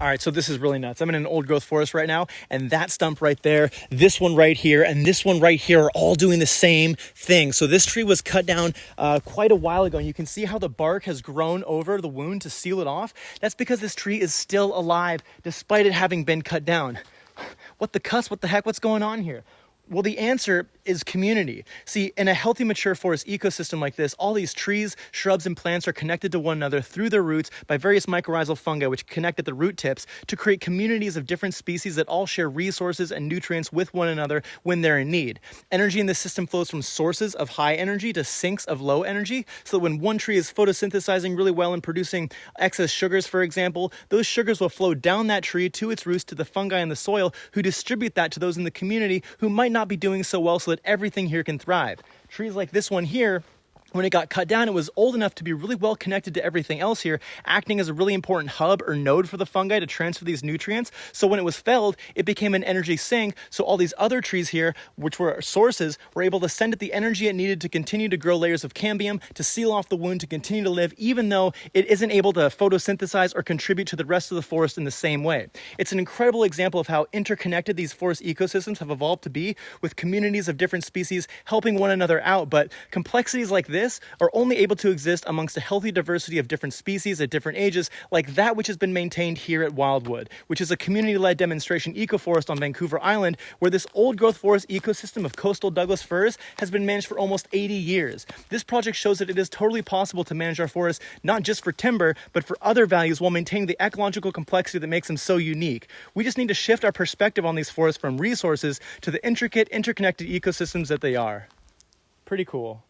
All right, so this is really nuts. I'm in an old growth forest right now, and that stump right there, this one right here, and this one right here are all doing the same thing. So this tree was cut down quite a while ago, and you can see how the bark has grown over the wound to seal it off. That's because this tree is still alive, despite it having been cut down. What the cuss? What the heck? What's going on here? Well, the answer is community. See, in a healthy, mature forest ecosystem like this, all these trees, shrubs, and plants are connected to one another through their roots by various mycorrhizal fungi, which connect at the root tips to create communities of different species that all share resources and nutrients with one another when they're in need. Energy in this system flows from sources of high energy to sinks of low energy, so that when one tree is photosynthesizing really well and producing excess sugars, for example, those sugars will flow down that tree to its roots to the fungi in the soil, who distribute that to those in the community who might not be doing so well, so that everything here can thrive. Trees like this one here, when it got cut down, it was old enough to be really well connected to everything else here, acting as a really important hub or node for the fungi to transfer these nutrients. So when it was felled, it became an energy sink. So all these other trees here, which were sources, were able to send it the energy it needed to continue to grow layers of cambium, to seal off the wound, to continue to live, even though it isn't able to photosynthesize or contribute to the rest of the forest in the same way. It's an incredible example of how interconnected these forest ecosystems have evolved to be, with communities of different species helping one another out. But complexities like this are only able to exist amongst a healthy diversity of different species at different ages, like that which has been maintained here at Wildwood, which is a community-led demonstration ecoforest on Vancouver Island, where this old growth forest ecosystem of coastal Douglas firs has been managed for almost 80 years. This project shows that it is totally possible to manage our forests, not just for timber, but for other values, while maintaining the ecological complexity that makes them so unique. We just need to shift our perspective on these forests from resources to the intricate, interconnected ecosystems that they are. Pretty cool.